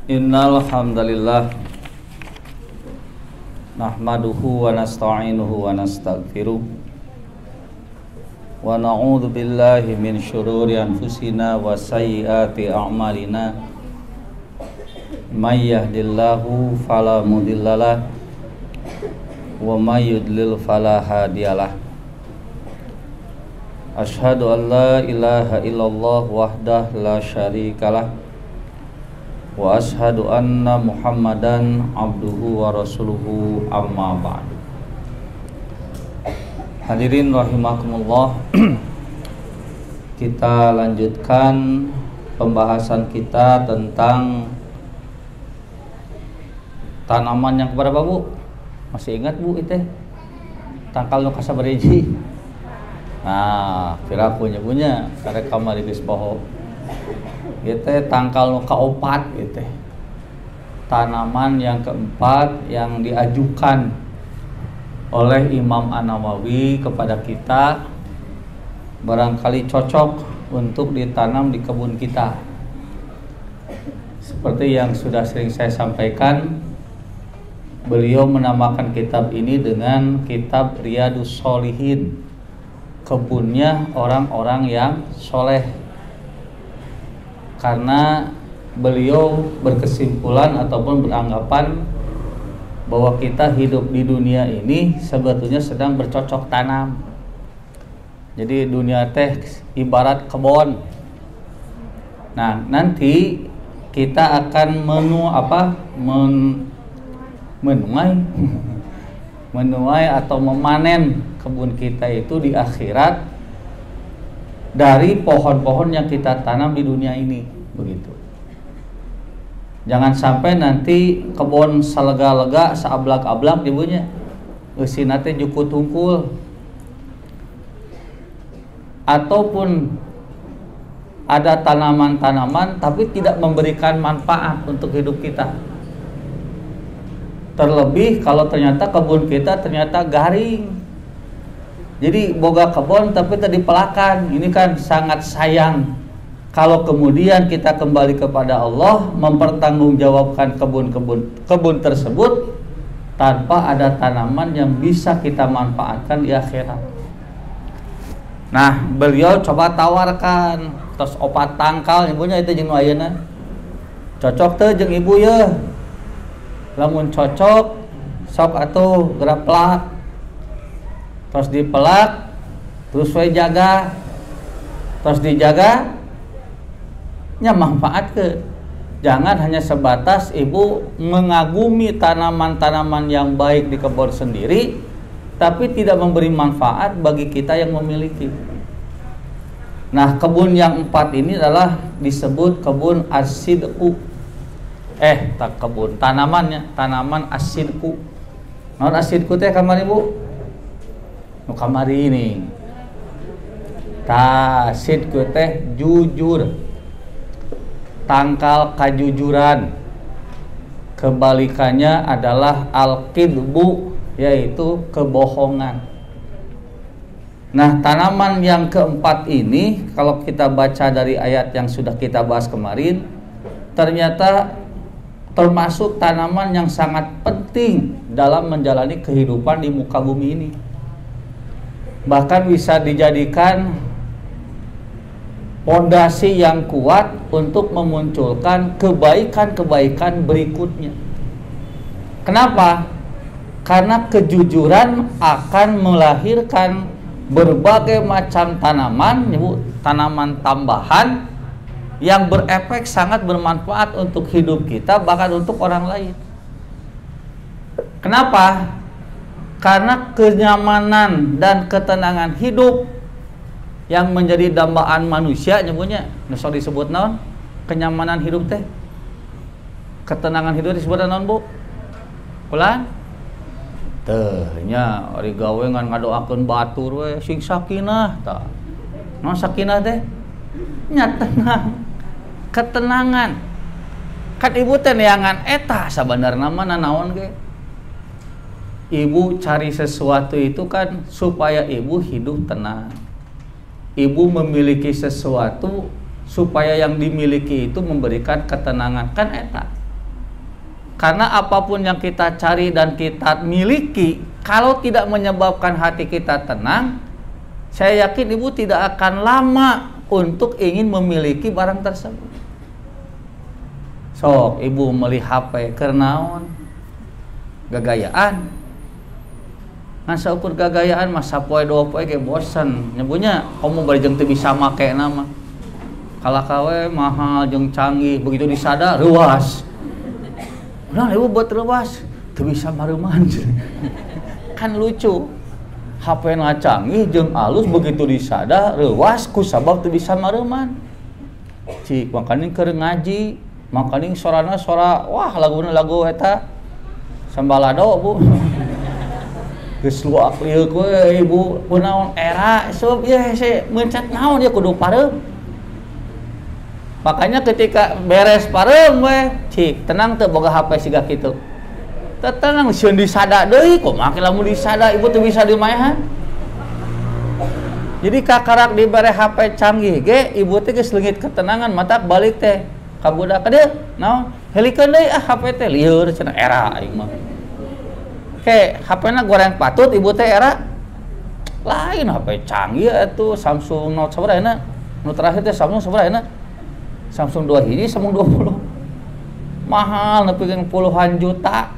Innal hamdalillah nahmaduhu wa nasta'inuhu wa nastaghfiruh wa na'udzu billahi min syururi anfusina wa sayyiati a'malina may yahdihillahu fala mudhillalah wa may yudlil fala hadiyalah. Asyhadu an la ilaha illallah wahdahu la syarikalah wa ashadu anna Muhammadan abduhu wa rasuluhu amma ba'd. Hadirin rahimakumullah, kita lanjutkan pembahasan kita tentang tanaman yang keberapa, Bu? Masih ingat, Bu, itu tangkal nu kasabareji? Nah, kira punya karek kamari geus poho. Gitu, tangkal nu kaopat gitu. Tanaman yang keempat yang diajukan oleh Imam An-Nawawi kepada kita, barangkali cocok untuk ditanam di kebun kita. Seperti yang sudah sering saya sampaikan, beliau menamakan kitab ini dengan kitab Riyadhus Shalihin, kebunnya orang-orang yang soleh. Karena beliau berkesimpulan ataupun beranggapan bahwa kita hidup di dunia ini sebetulnya sedang bercocok tanam. Jadi dunia teh ibarat kebun. Nah, nanti kita akan menuai atau memanen kebun kita itu di akhirat dari pohon-pohon yang kita tanam di dunia ini, begitu. Jangan sampai nanti kebun salega-lega, saablak-ablak ibunya, eusina teh juku tungkul. Ataupun ada tanaman-tanaman tapi tidak memberikan manfaat untuk hidup kita. Terlebih kalau ternyata kebun kita ternyata garing. Jadi boga kebun tapi tadi pelakan, ini kan sangat sayang kalau kemudian kita kembali kepada Allah mempertanggungjawabkan kebun tersebut tanpa ada tanaman yang bisa kita manfaatkan di akhirat. Nah, beliau coba tawarkan terus opat tangkal ibunya itu jeung ayeuna. Cocok teu jeung ibu ya? Lamun cocok sok atuh gerak pelak. Terus dipelak, terus we jaga, terus dijaga, nya manfaat ke. Jangan hanya sebatas ibu mengagumi tanaman-tanaman yang baik di kebun sendiri, tapi tidak memberi manfaat bagi kita yang memiliki. Nah, kebun yang empat ini adalah disebut kebun as-sidqu. Tak kebun, tanamannya, tanaman as-sidqu. Naon as-sidqu teh kamari, Bu? Nu kamari ini sidqu teh jujur, tangkal kejujuran. Kebalikannya adalah al-kidbu, yaitu kebohongan. Nah, tanaman yang keempat ini kalau kita baca dari ayat yang sudah kita bahas kemarin, ternyata termasuk tanaman yang sangat penting dalam menjalani kehidupan di muka bumi ini. Bahkan bisa dijadikan fondasi yang kuat untuk memunculkan kebaikan-kebaikan berikutnya. Kenapa? Karena kejujuran akan melahirkan berbagai macam tanaman, tanaman tambahan yang berefek sangat bermanfaat untuk hidup kita, bahkan untuk orang lain. Kenapa? Karena kenyamanan dan ketenangan hidup yang menjadi dambaan manusia nyebutnya, sok disebut naon? Kenyamanan hidup teh. Ketenangan hidup disebut naon, Bu? Ulang? Teh nya ari gawe ngan ngadoakeun batur we sing sakinah tah. Naon sakinah teh? Nya tenang. Ketenangan. Kan ibu teh neangan eta sabenerna mah naon ge? Ibu cari sesuatu itu kan supaya ibu hidup tenang. Ibu memiliki sesuatu supaya yang dimiliki itu memberikan ketenangan, kan eta. Karena apapun yang kita cari dan kita miliki, kalau tidak menyebabkan hati kita tenang, saya yakin ibu tidak akan lama untuk ingin memiliki barang tersebut. Sok ibu beli HP kernaon gagayaan, ngan saukur gagayaan masa poe 2 poe ge bosen nyebutnya kamu bari jeung teu bisa make nama kalakawe mahal jeung canggih begitu disada ruas. Nah, ibu buat ruas teu bisa mareuman. Kan lucu. HP na canggih jeung alus begitu disada ruas ku sabab teu bisa mareuman. Cik makanya keur ngaji, makanya sorana sora wah laguna lagu eta sambalado bu. Geus luak liuk we ibu kunaon era sob ieu hese meuncat naon ya kudu pareum. Makanya ketika beres pareum we cik tenang teu boga HP siga kitu. Teu tenang sieun disada deui kumaha lamun disada ibu teu bisa dimaehan. Jadi kakarak dibere HP canggih ge ibu teh geus leungit ketenangan mata balik teh ka budak dieu naon helikeun deui HP teh lieur cenah era aing mah. Ke HP-na goreng patut ibu teh era lain HP canggih atuh Samsung Note sabaraha na nu terakhir teh Samsung sabaraha na Samsung 2 hiji Samsung 20 mahal nepi ka puluhan juta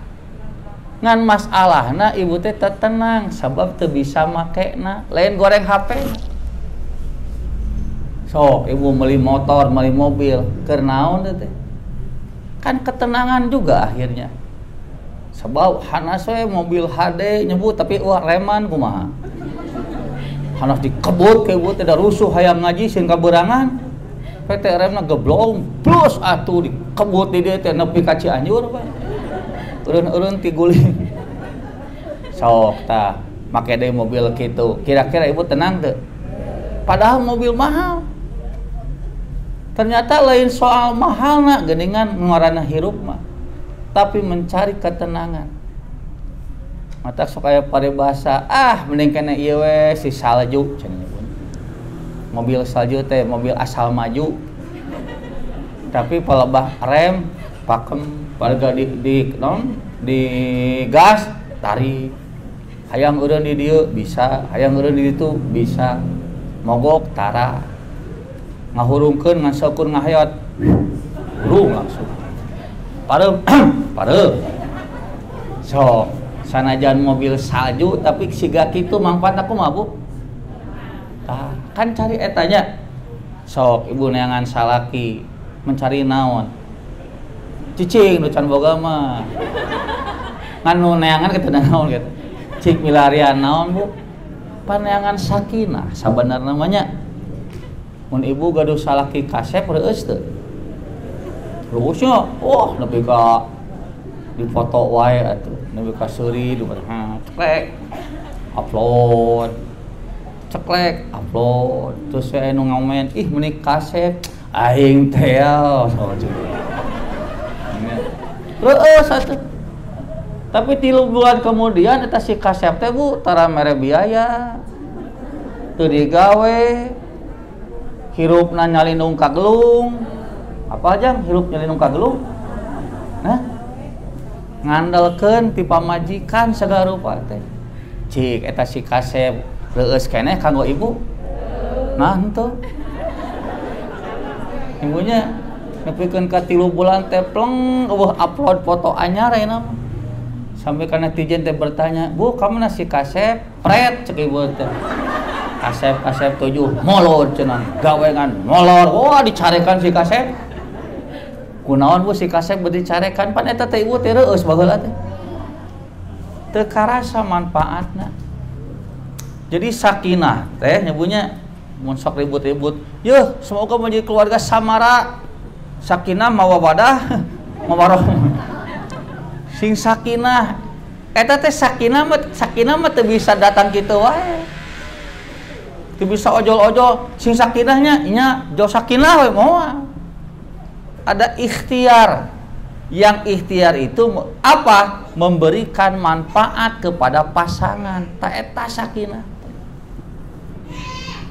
ngan masalahna ibu teh tenang sabab teu bisa makena lain goreng HP. Sok ibu beli motor beli mobil keur naon teh kan ketenangan juga akhirnya. Sebab hanas we mobil HD nyebut tapi wah reman kumaha. Hanas dikebut ke ibu teh da rusuh hayang ngaji sieun kaberangan. PT remna geblong plus atuh dikebut di dieu teh nepi ka Cianjur we. Eureun-eureun ti guling. Sok tah make deui mobil kitu. Kira-kira ibu tenang teu? Padahal mobil mahal. Ternyata lain soal mahalna geuningan ngaranna hirup mah. Tapi mencari ketenangan. Mata sok aya paribasa, mending kena ieu we si salju cenah. Mobil salju teh mobil asal maju. Tapi palebah rem pakem warga di gas tarik. Hayang eureun di dieu bisa, hayang eureun di ditu bisa. Mogok tara. Ngahurungkeun ngan saukur ngahayat. Urung langsung. Parem, so sanajan mobil salju tapi siga kitu mangpaatna kumaha bu? Tah kan cari etanya. Sok ibu neangan salaki mencari naon? Cicing nu can boga mah. Ngan nu neangan kitu naon kitu. Cik milarian naon bu? Paneangan sakinah sabenerna namanya. Mun ibu gaduh salaki kasep reueus teu? Lulusnya, lebih ke di foto wae atuh, lebih ke seuri, ceklek, upload, terus saya nu ngomen, ih menik kasep, aing teh, terus atuh. Tapi 3 bulan kemudian eta si kasep teh bu, tara mere biaya, teu digawe, hirupna nyalindung ka gelung. Apa aja hirup nyalinung kagelung ngandalkeun ti pamajikan sagala rupa teh cik eta si kasep reueus keneh kanggo ibu nah henteu ibunya nepikeun ka 3 bulan teh pleng eueuh upload foto anyar ayeuna mah sampai ka netizen teh bertanya bu kamana si kasep pret cek ibu teh kasep 7 molor cenah gawengan molor wah dicarekan si kasep kunaon bu si kasep beuti carekan pan eta teh ibu teh reueus baheula teh teu karasa manfaatna. Jadi sakinah teh nyebutnya mun sok ribut-ribut yeuh semoga menjadi keluarga samara sakinah mawadah mawarohmah sing sakinah eta teh sakinah mah teu bisa datang kitu wae teu bisa ojol-ojol sing sakinahnya nya jo sakinah we moal. Ada ikhtiar. Yang ikhtiar itu apa? Memberikan manfaat kepada pasangan. Ta eta sakinah.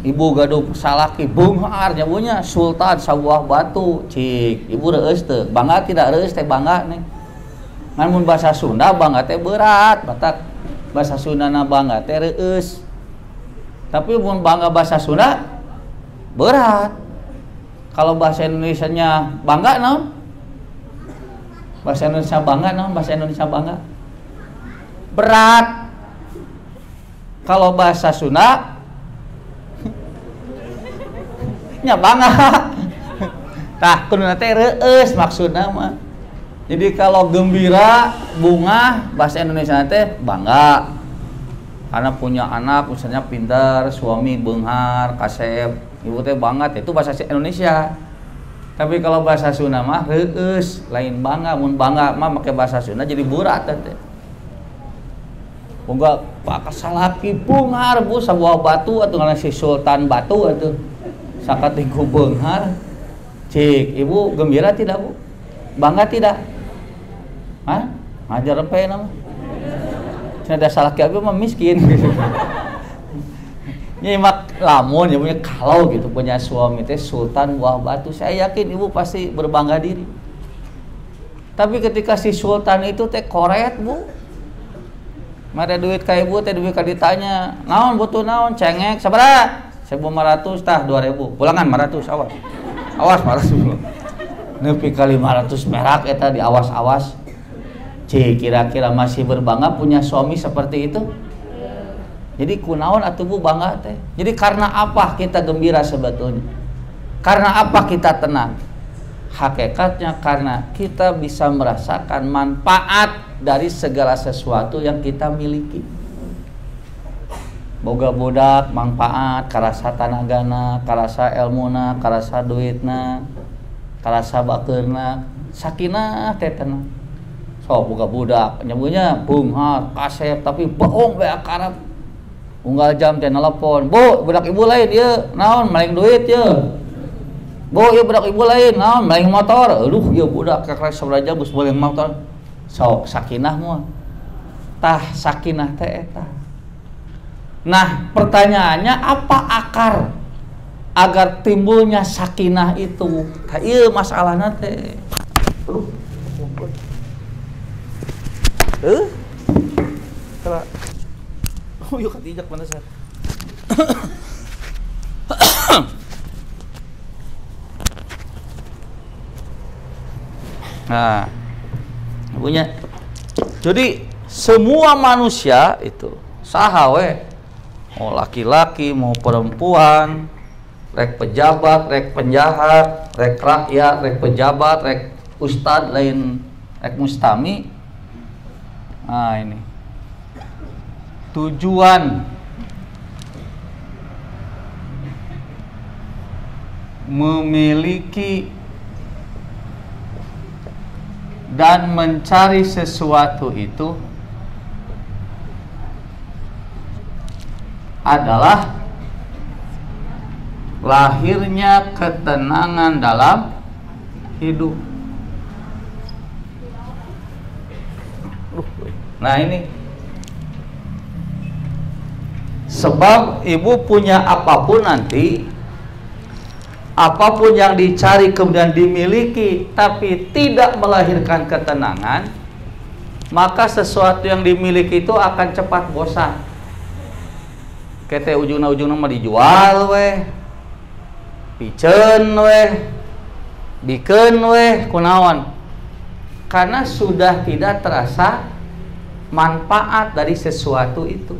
Ibu gaduh salaki beunghar nyabunya sultan sabuah batu. Cik, ibu reueus teu? Bangga tidak reueus teh bangga nih. Namun bahasa Sunda bangga teh berat, batak bahasa Sundana bangga teh reueus. Tapi mun bangga bahasa Sunda berat. Kalau bahasa Indonesianya bangga naon? Bahasa Indonesia bangga naon? Bahasa Indonesia bangga berat. Kalau bahasa Sunda nya bangga. Tah kuduna teh reueus maksudna mah. Jadi kalau gembira, bunga, bahasa Indonesia teh bangga. Karena punya anak misalnya pintar, suami beunghar, kasep, ibu teh bangga, itu bahasa Indonesia. Tapi kalau bahasa Sunda mah reueus, lain bangga, mun bangga mah make bahasa Sunda jadi berat teh. Boga pak salaki beunghar bu sabuah batu atuh ngaranna si Sultan Batu atuh. Sakatiku beunghar. Cik, ibu gembira tidak, Bu? Bangga tidak? Hah? Ngajar apa ya nama? Ada salah kiabi mah miskin. Nyimak lamun ya punya kalau gitu punya suami teh Sultan Buah Batu, saya yakin ibu pasti berbangga diri. Tapi ketika si Sultan itu teh koret bu, mare duit ka ibu teh duit ka ditanya, naon butuh naon cengek sabaraha? 1.500 tah 2.000, pulangan 500 awas. Awas 500. Nepi ka 500 merak eta di awas-awas. Cik, kira-kira masih berbangga punya suami seperti itu? Jadi kunaon atuh Bu bangga teh? Jadi karena apa kita gembira sebetulnya? Karena apa kita tenang? Hakikatnya karena kita bisa merasakan manfaat dari segala sesuatu yang kita miliki. Boga budak manfaat, karasa tanagana, karasa elmuna, karasa duitna, karasa bakeurna, sakinah teh tenang. So boga budak nyebutnya beunghar, kasep tapi bohong bae akarap. Unggal jam teh nelpon, "Bu, budak ibu lain ieu, naon maling duit ieu?" "Bu, ieu budak ibu lain, naon maling motor." Aduh, ieu budak kakrek sabaraha geus maling motor. Sok sakinah moal. Tah sakinah teh eta. Nah, pertanyaannya apa akar agar timbulnya sakinah itu? Tah ieu masalahna teh. Kalau yuk katijak mana sah. Nah, punya. Jadi semua manusia itu saha we, mau laki-laki mau perempuan, rek pejabat, rek penjahat, rek rakyat, rek pejabat, rek ustad lain, rek mustami. Nah ini tujuan memiliki dan mencari sesuatu itu adalah lahirnya ketenangan dalam hidup. Nah ini sebab ibu punya apapun nanti, apapun yang dicari kemudian dimiliki tapi tidak melahirkan ketenangan, maka sesuatu yang dimiliki itu akan cepat bosan. Kete ujung-ujungna mah dijual weh, piceun weh, bikeun weh, kunaon? Karena sudah tidak terasa manfaat dari sesuatu itu.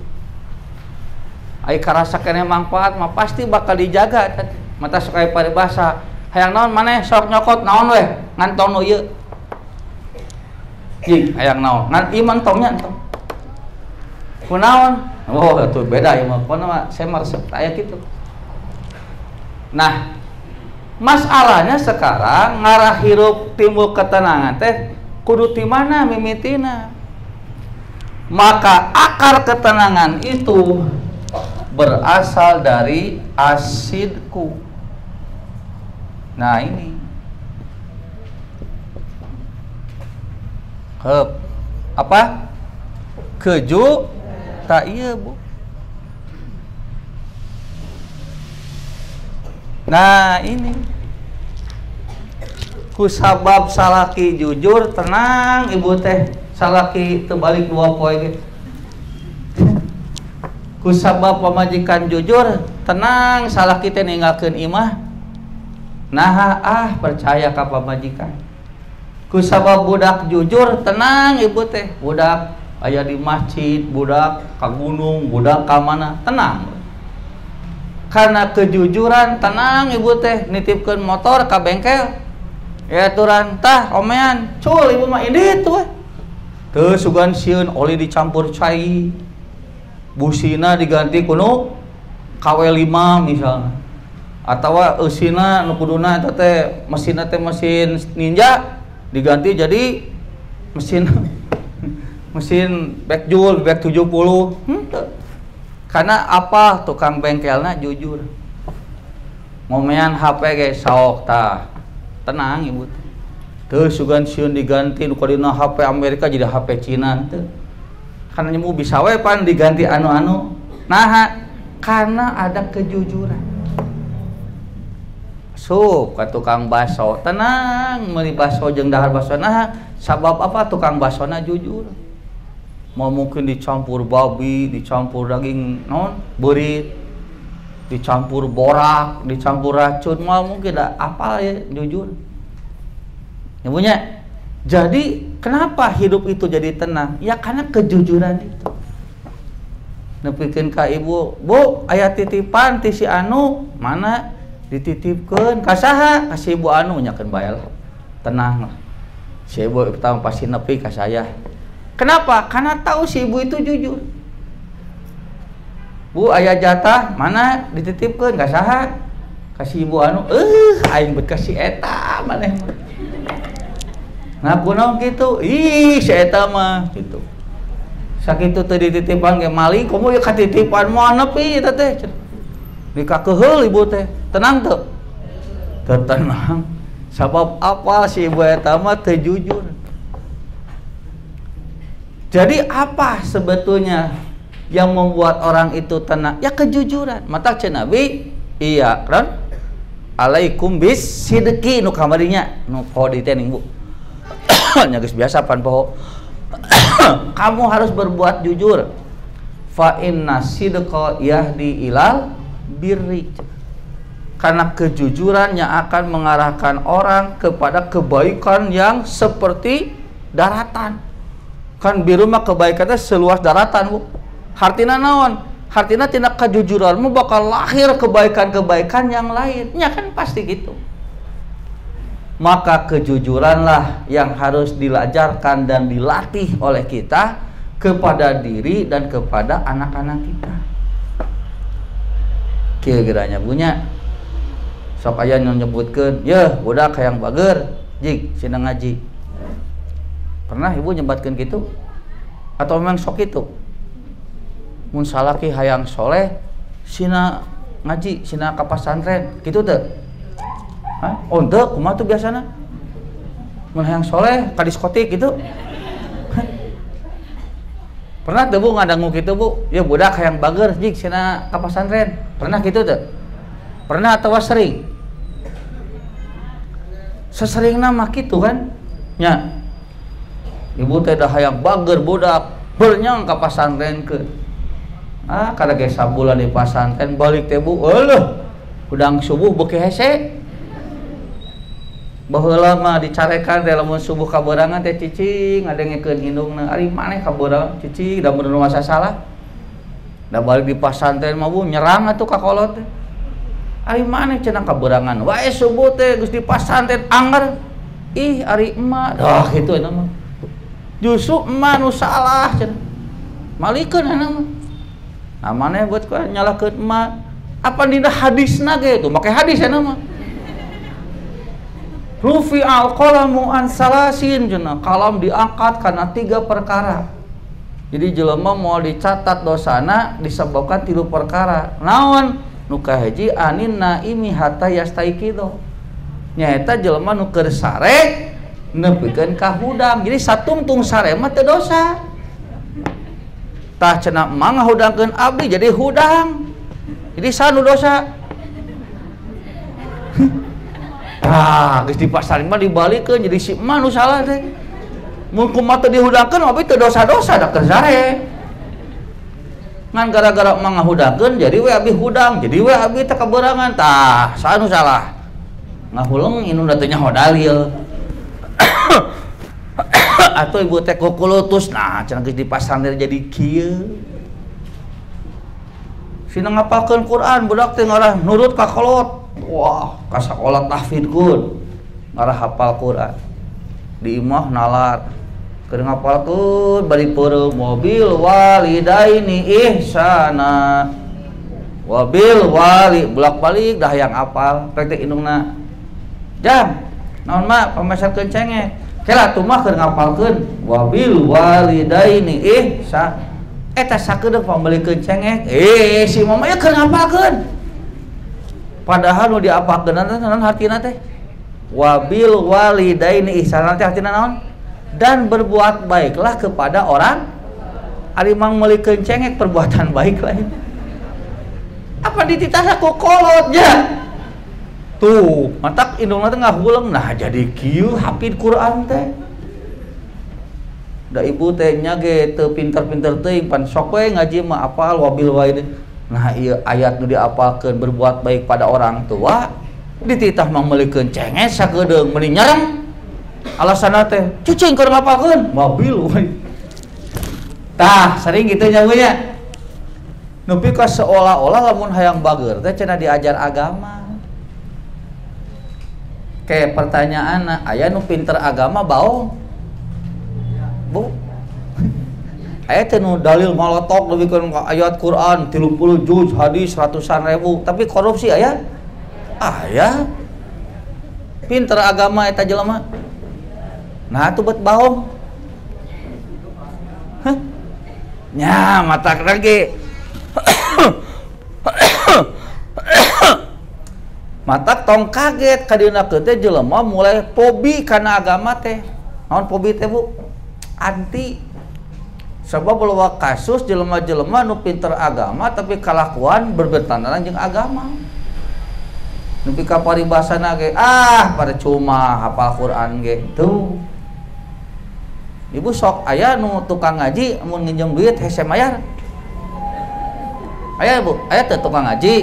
Ai karasa kene manfaat mah pasti bakal dijaga. Mata sok aya paribasa, hayang naon maneh sok nyokot naon weh ngan tong ieu. Jing hayang naon? Ngan iman tongnya entong. Kunaon? Oh, atuh beda ieu mah. Pokona mah saya mah resep aya kitu. Nah, masalahnya sekarang ngarah hirup timbul ketenangan teh kudu ti mana mimitina. Maka akar ketenangan itu berasal dari asidku. Nah ini apa? Keju tak iya Bu. Nah ini kusabab salaki jujur tenang ibu teh salaki terbalik 2 poe ge. Kusabab pamajikan jujur tenang salaki teh ninggalkeun imah nah percaya ka pamajikan. Kusabab budak jujur tenang ibu teh budak aya di masjid, budak ka gunung, budak ka mana tenang. Karena kejujuran tenang ibu teh nitipkeun motor ka bengkel. Ya aturan tah omean cul ibu mah ini tuh teu sugan sieun oli dicampur cai busina diganti kuno KW5 misalnya atau eusina nu kuduna eta teh mesinna teh mesin ninja diganti jadi mesin backjoule back 70 karena apa tukang bengkelna jujur ngomean HP ge saok tah tenang ibu teu sugan sieun diganti nu kadina HP Amerika jadi HP Cina teu karena nyemu bisa we pan diganti anu-anu nah karena ada kejujuran. Sup ka tukang baso tenang meuli baso jeung dahar baso nah sabab apa tukang basona jujur mau mungkin dicampur babi dicampur daging non beurit dicampur borak, dicampur racun, mau mungkin apa ya jujur. Ya punya. Jadi kenapa hidup itu jadi tenang? Ya karena kejujuran itu. Nepikeun ka ibu, "Bu, aya titipan ti si anu, mana dititipkeun ka saha?" Ka si ibu anu nyakeun bae lah. Tenang lah. Si ibu pertama pasti nepi ka saya. Kenapa? Karena tahu si ibu itu jujur. "Bu, aya jatah mana dititipkeun ka saha?" Kasih ibu anu, aing bet kasih eta maneh mah. Ngaku naon kitu? Ih, si eta mah gitu. Sakitu teu dititipan ge maling, komo ye katitipan moal nepi eta teh. Dikakeheul ibu teh. Tenang teu? Teu tenang. Sabab apa si ibu eta mah teu jujur. Jadi apa sebetulnya yang membuat orang itu tenang? Ya kejujuran. Mata cenah Nabi, iya kan? Alaikum bis sidqi nu kamarinya nu poho di teh Bu. Nya geus biasa pan poho. Kamu harus berbuat jujur. Fa inna sidqa yahdi ilal birri. Karena kejujuran yang akan mengarahkan orang kepada kebaikan yang seperti daratan. Kan biru mah kebaikannya seluas daratan Bu. Hartina naon? Hartina tindak kejujuranmu bakal lahir kebaikan-kebaikan yang lainnya kan pasti gitu. Maka kejujuranlah yang harus dilajarkan dan dilatih oleh kita kepada diri dan kepada anak-anak kita. Kira-kiranya punya sok aya nyebutkeun, "Yeuh, budak hayang bager, jig cenah ngaji." Pernah ibu nyebatkeun gitu? Atau memang sok itu? Mun salaki hayang soleh, sina ngaji, sina ka pasantren, kitu teu? Hah? Oh teu, kumaha tuh biasana? Mun hayang soleh ka diskotik gitu. Pernah teu Bu ngadangu kitu Bu? Ya budak hayang bager, jig sina ka pasantren. Pernah kitu teu? Pernah atau sering? Seseringna mah kitu kan? Nya. Ibu teh dah hayang bager budak, bernyang ka pasantrenkeun. Kada ge sabulan di pasantren balik teh Bu, eueuh udang subuh beuki hese. Baheula mah dicarekan teh lamun subuh kaberangan teh cicing ngadengekeun indungna, ari maneh kaberangan cicing da mun masa salah. Da balik di pasantren mah Bu nyerang atuh ka kolot teh. Ari maneh cenah kaberangan, wae subuh teh geus di pasantren anggar. Ih ari emak, dah kitu eta mah. Justru emak nu salah cenah. Malikeun ana mah. Nah mana buat kau nyalahkeun emak? Apa dina hadisna ge itu? Make hadis cenah mah. Rufi al-qalamu an salasin cenah. Kalam diangkat karena 3 perkara. Jadi jelema mau dicatat dosana disebabkan 3 perkara. Naon? Nu kahiji anin naimi hatta yastaiqido. Nyaeta jelema nu keur sare nepikeun ka hudang. Jadi satungtung sare mah teu dosa. Tah cenah mangga hudangkeun abdi jadi hudang. Jadi sanu dosa. Geus dipasarin mah dibalikeun jadi si emak nu salah teh. mun kumaha teu dihudangkeun abi teu dosa-dosa da kersare. Ngan gara-gara mangahudangkeun jadi we abi hudang, jadi we abi teu kaberangan. Tah, saha nu salah? Ngahuleng inun teh nyaho dalil. Atau ibu teh kokulutus, nah cenah geus dipasangkeun jadi kieu. Sina ngapalkeun Quran budak teh ngarah nurut ka kolot. Wah, ka sakola tahfidkeun. Ngarah hafal Quran. Di imah nalar. Keur ngapalkeun bari peureum mobil walidaini ihsana. Wabil wali bolak-balik dah yang apal, rek teh indungna. Jam, naon mah pameserkeun cengeng. Kela atuh mah keur ngapalkeun wabil walidaini ihsana. Eta sakedeuk pambelikeun cengeng. Si mama ya keur ngapalkeun. Padahal nu diapalkeun teh naon hartina teh? Wabil walidaini ihsana teh artina naon? Dan berbuat baiklah kepada orang. Ari mang meulikeun cengeng perbuatan baik lain. Apa dititah ku kolotnya? Tuh, matak indungna teh ngahuleng, nah jadi kieu hafid Quran teh. Da ibu teh nya ge teu pinter-pinter teuing pan sok we ngaji mah apal wabil waid. Nah ieu ayat nu diapalkeun berbuat baik pada orang tua dititah mang meulikeun cenges sakedeung meuni nyareng. Alasanna teh cucing keur ngapalkeun wabil waid. Tah sering kitu nya we nya. Nepi ka seolah-olah lamun hayang bager teh cenah diajar agama. Kayak pertanyaan aya nu pinter agama baong. Bu, ayat nu dalil malotok lebih ke ayat Quran 30 juz hadis ratusan ribu tapi korupsi ayat pinter agama eta jelema nah itu buat baong nya mata lagi mata tong kaget kadina teh jelema mulai fobi kana agama teh naon fobi teh Bu anti sebab loba kasus jelema-jelema nu pinter agama tapi kalakuan berbentangan jeung agama nepi ka paribasana ge pada cuma hafal Quran ge tuh ibu sok aya nu tukang ngaji mun nginjem duit hese mayar aya Bu aya teh tukang ngaji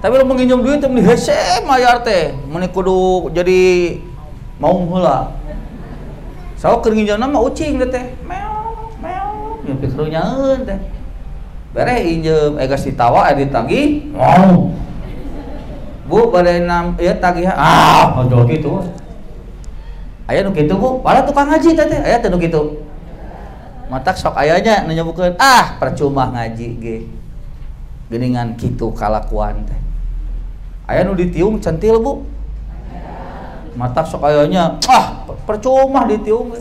tapi lamun nginjem duit teh meni hese mayar teh meni kudu jadi mau heula sawo keur nginjemna mah ucing teh meong meong nya pikir nyaeun teh bere injem geus ditawa ditagih wow Bu bade nam ieu tagih ojol kitu aya nu kitu Bu pala tukang ngaji teh aya teh nu kitu matak sok aya nya nu nyebukeun percuma ngaji ge geuningan kitu kalakuan teh aya nu ditiung centil Bu matak sok ayahnya percuma ditiung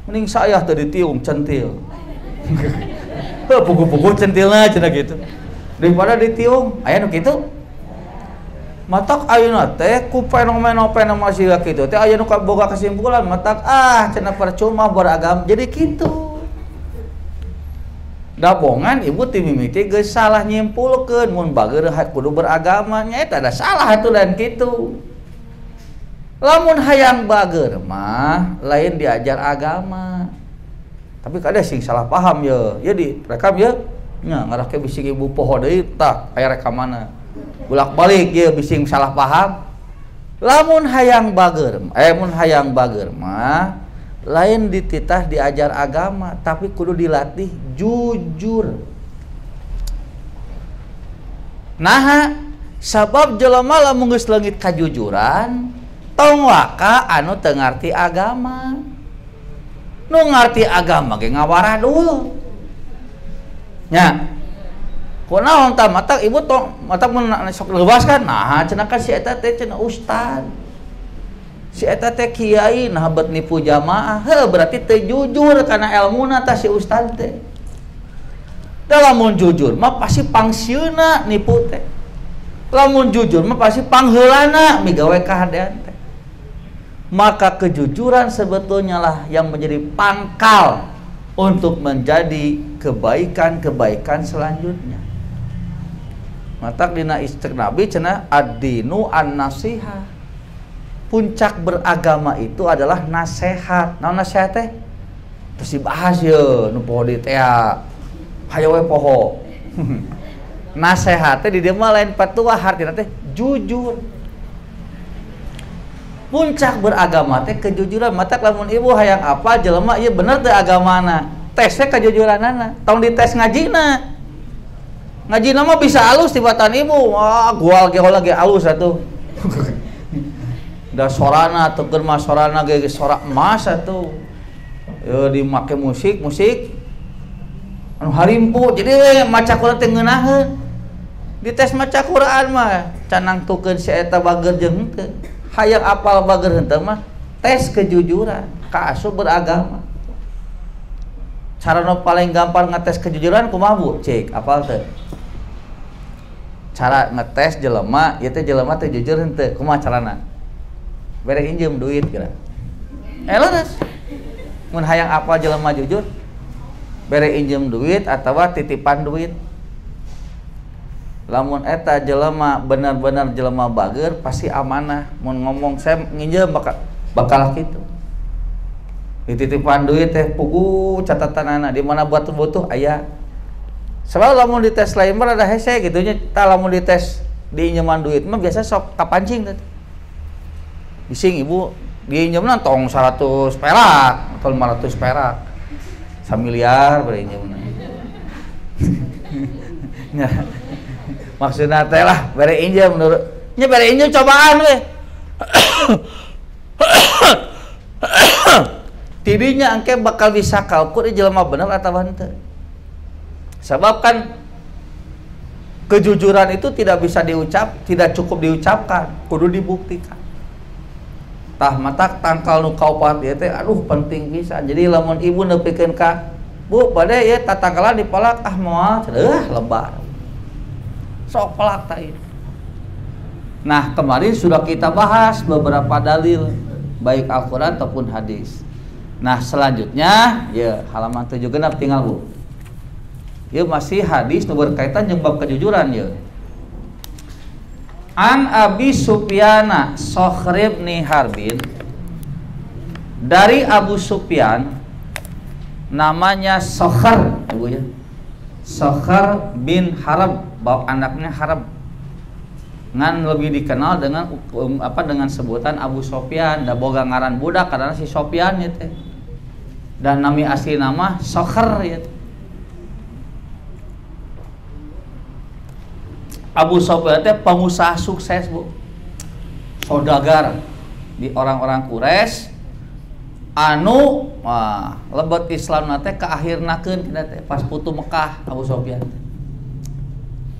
mending saya teh ditiung centil pugu-pugu centilna cenah gitu daripada ditiung aya nu kitu matak ayeuna teh ku fenomena masih kitu teh aya nu boga kesimpulan matak cenah percuma beragama jadi kitu dabongan ibu ti mimiti geus salah nyimpulkeun mun bager kudu beragama nya eta ada salah atuh dan kitu. Lamun hayang bager mah lain diajar agama. Tapi kada sing salah paham ya. Ya direkam ya. Nya ngarah ke bising ibu poho deui tah aya rekamanna. Bolak-balik ya bising salah paham. Lamun hayang bager, mun hayang bager mah lain dititah diajar agama, tapi kudu dilatih jujur. Nah, sabab jelema lamun geus leungit kajujuran tong waka anu teu ngarti agama. Nu ngarti agama ge ngawaradul. Nya. Kunaon tah matak ibu tong matak mun sok leuwaskan. Nah, cenah ka si eta teh cenah ustad. Si eta teh kiai nah bet nipu jamaah. Berarti teu jujur kana elmuna tah si ustad teh. Da lamun jujur mah pasti pangsieuna nipu teh. Lamun jujur mah pasti pangheulana migawe kahadean teh. Maka kejujuran sebetulnya lah yang menjadi pangkal untuk menjadi kebaikan-kebaikan selanjutnya. Matak dina istri Nabi cenah ad-dinu an-nasihah. puncak beragama itu adalah nasihat. Nah, nasihat teh terus dibahas ya, nu poho di teh hayo we poho. Nasihat teh di dieu mah lain patua, hartina teh jujur. Puncak beragama teh kejujuran. Mata lamun ibu hayang apa jelema ieu bener teh agamana. Tesnya kejujuranana. Tong dites ngajina. Ngajina mah bisa alus tibatan ibu. Wah, gual ge lagi alus atuh. Da sorana teu keur mah sorana ge sorak emas atuh. Yo dimake musik anu harimpu. Jadi maca Quran teh ngeunaheun. Dites maca Quran mah can nangtukeun si eta bager jeung henteu. Hayang apal bager henteu mah tes kejujuran ka asup beragama. Cara nu paling gampang ngetes kejujuran kumaha Bu? Cek apal teu? Cara ngetes jelema, ieu teh jelema teh jujur henteu, kumaha carana? Bere injem duit kira. Leres. Mun hayang apal jelema jujur, bere injem duit atawa titipan duit. Lamun eta jelema benar-benar jelema bager pasti amanah. Mun ngomong saya nginjem bakal kitu. Dititipan duit teh pugu catatanana di mana butuh aya. Sebab lamun dites lain mah ada hese gitu nya. Tah lamun dites diinjeman duit mah biasa sok kapancing teh. Bising ibu diinjemna tong 100 perak atau 500 perak. 1 miliar bari injemna. Nya maksudna teh lah bere injem menurut nya bere injem cobaan we. Tidinya angke bakal bisa kaukur jelema bener atau henteu. Sebab kan kejujuran itu tidak cukup diucapkan, kudu dibuktikan. Tah mata tangkal nu kaupat ieu teh aduh penting pisan. Jadi lamun ibu nepikeun ka Bu bade ieu tatangkalan dipalak moal lebar. Sok pelak tah ieu. Nah, kemarin sudah kita bahas beberapa dalil baik Al-Qur'an ataupun hadis. Nah, selanjutnya ya halaman 7 genap tinggal Bu. Ya masih hadis nu berkaitan jeung bab kejujuran ya. An Abi Sufyan Sakhr bin Harbin, dari Abu Sufyan namanya Sakhr Ibu ya. Sakhr bin Harb, bab anaknya Harb. Ngan lebih dikenal dengan dengan sebutan Abu Sufyan, da boga ngaran budak karena si Sufyan ya teh. Dan nami asli nama Sakhr ya. Abu Sufyan teh pengusaha sukses Bu, saudagar di orang-orang Quraisy anu lebet Islam nate ke akhirnakeun kita teh pas putu Mekah Abu Sufyan.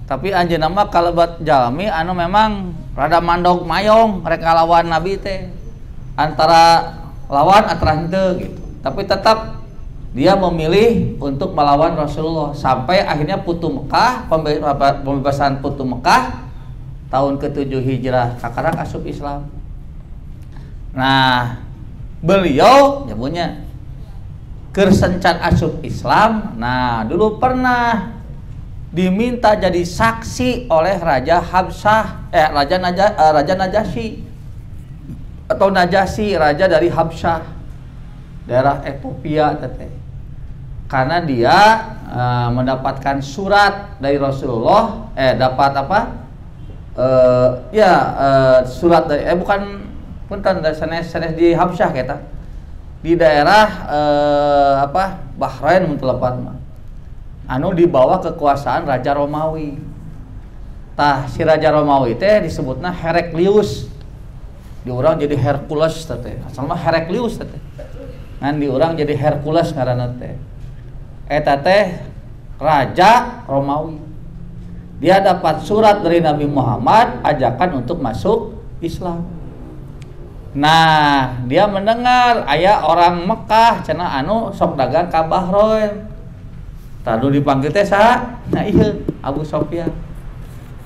Tapi anjeunna mah kalebet jalmi anu memang rada mandog mayong rek ngalawan Nabi teh, antara lawan antara henteu gitu. Tapi tetap dia memilih untuk melawan Rasulullah sampai akhirnya putu Mekah, pembebasan putu Mekah tahun ke-7 Hijrah kakarak asup Islam. Nah, beliau nyebutnya kersencan asup Islam. Nah, dulu pernah diminta jadi saksi oleh Raja Habsyah, Raja Najasyi atau Najasyi, raja dari Habsyah, daerah Ethiopia teteh. Karena dia mendapatkan surat dari Rasulullah, dapat apa? Surat dari punten dari sanes di Habsyah kita. Di daerah Bahrain mun tepat mah. Anu dibawa kekuasaan Raja Romawi. Tah si Raja Romawi teh disebutna Heraklius. Diurang jadi Hercules teh. Asal mah Heraklius teh. Ngan diurang jadi Hercules ngaranna teh. Eta teh Raja Romawi. Dia dapat surat dari Nabi Muhammad ajakan untuk masuk Islam. Nah, dia mendengar aya orang Mekah cenah anu sok dagang ka Bahrain. Tadu dipanggil teh saha? Nah ieu Abu Sufyan.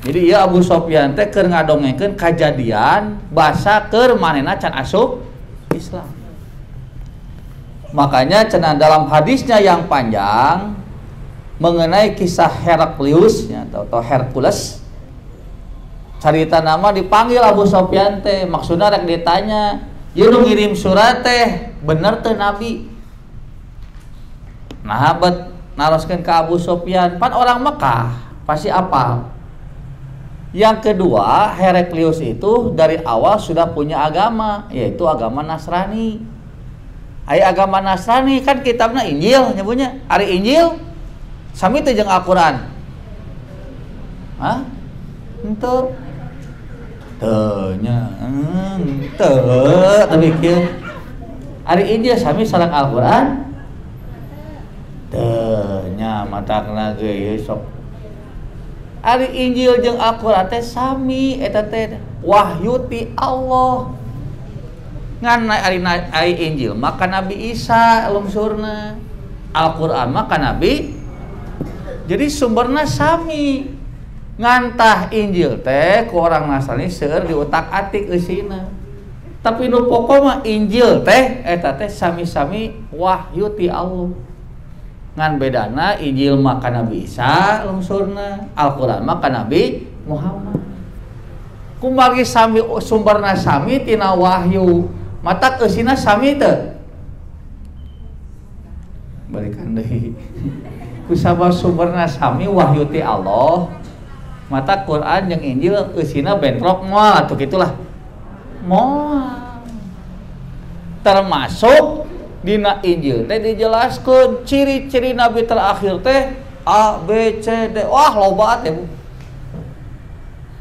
Jadi ieu Abu Sufyan teh keur ngadongengkeun kajadian basa keur manehna can asup Islam. Makanya cenah dalam hadisnya yang panjang mengenai kisah Heraklius atau Hercules, Carita nama dipanggil Abu Sofyan teh, maksudnya rek ditanya, "Ieu nu ngirim surat teh bener teu Nabi?" Nah, abet naroskeun ka Abu Sofyan, pan orang Mekah, pasti apal. Yang kedua, Heraklius itu dari awal sudah punya agama, yaitu agama Nasrani. Aya agama Nasrani kan kitabna Injil nyebutnya. Ari Injil sami teh jeung Al-Qur'an. Hah? Henteu. Teu nya. Teu tapi kieu. Ari Injil sami sareng Al-Qur'an. Teu nya matakna ge sok. Ari Injil jeung Al-Qur'an teh sami eta teh wahyu ti Allah. Ngan ari Injil maka Nabi Isa lungsurna, Al-Qur'an maka Nabi. Jadi sumberna sami. Ngantah Injil teh ku orang Nasrani seueur diutak-atik eusina. Tapi nu pokok mah Injil teh eta teh sami-sami wahyu ti Allah. Ngan bedana Injil maka Nabi Isa lungsurna, Al-Qur'an maka Nabi Muhammad. Kumbagi sami sumberna sami tina wahyu, mata eusina sami teu? Balikan deui. Kusabab sumberna sami wahyu ti Allah, mata Quran jeung Injil eusina bentrok moal atuh gitulah. Moal. Termasuk dina Injil teh dijelaskeun ciri-ciri nabi terakhir teh A, B, C, D. Wah, loba teh.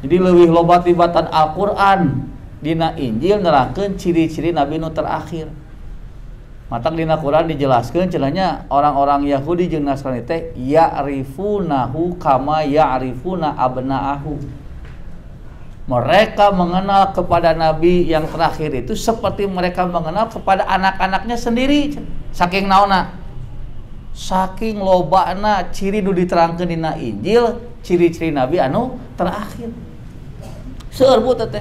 Jadi leuwih loba tibatan Al-Qur'an dina Injil nerangkeun ciri-ciri nabi nu terakhir. Matak dina Quran dijelaskeun cenanya orang-orang Yahudi jeung Nasrani teh ya'rifunahu kama ya'rifuna abna'ahu. Mereka mengenal kepada Nabi yang terakhir itu seperti mereka mengenal kepada anak-anaknya sendiri. Saking naonna? Saking lobana ciri nu diterangkeun dina Injil, ciri-ciri Nabi anu terakhir. Seueur buta teh.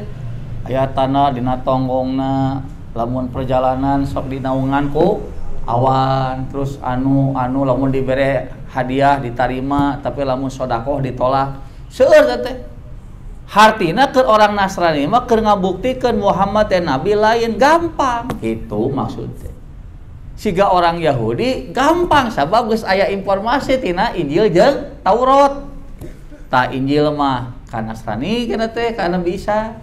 Ayatana dina tonggongna, lamun perjalanan sok dinaungan ku awan, terus anu lamun dibere hadiah ditarima, tapi lamun sedekah ditolak. Seueur teh. Hartina ke orang Nasrani mah keur ngabuktikeun Muhammad teh nabi lain gampang. Itu maksudnya. Siga orang Yahudi gampang sabab geus aya informasi tina Injil jeung Taurat. Ta Injil mah ka Nasrani kana teh ka Nabi Isa.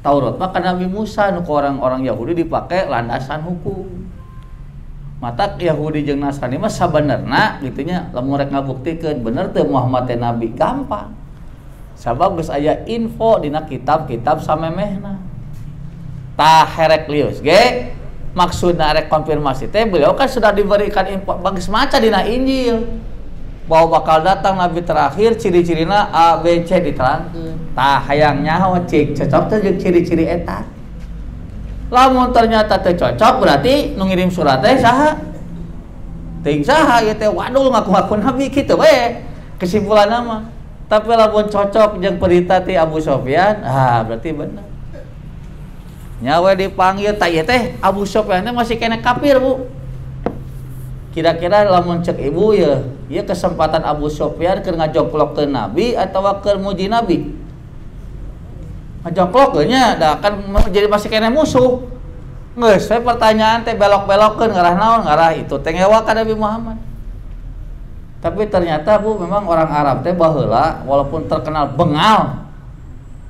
Taurat mah ka Nabi Musa nu ku orang-orang Yahudi dipake landasan hukum. Mata Yahudi jeung Nasrani mah sabenerna gitu nya lamun rek ngabuktikeun bener teh Muhammad teh nabi gampang. Sabab geus aya info dina kitab-kitab samemehna. Tah Heraklius ge maksudna rek konfirmasi teh beliau kan sudah diberikan info bagus maca dina Injil bahwa bakal datang nabi terakhir ciri-cirina A B C diterangkeun. Tah hayang nyaho cik cocok teh jeung ciri-ciri eta. Lamun ternyata teh cocok berarti nu ngirim surat teh saha? Teuing saha ieu teh waduh ngaku-ngaku nabi kitu we kesimpulanna mah. Tapi lamun cocok jeung perintah ti Abu Sofyan, berarti bener. Nyawa dipanggil tak ieu teh Abu Sofyan teh masih kena kafir, Bu. Kira-kira lamun cek ibu ya, ieu kesempatan Abu Sofyan keur ngajoklokkeun Nabi atawa keur muji Nabi? Ngajoklok nya da kan jadi masih kena musuh. Geus we pertanyaan teh belok-belokkeun ngarah naon? Ngarah itu teh ngewa ka Nabi Muhammad. Tapi ternyata Bu memang orang Arab teh baheula walaupun terkenal bengal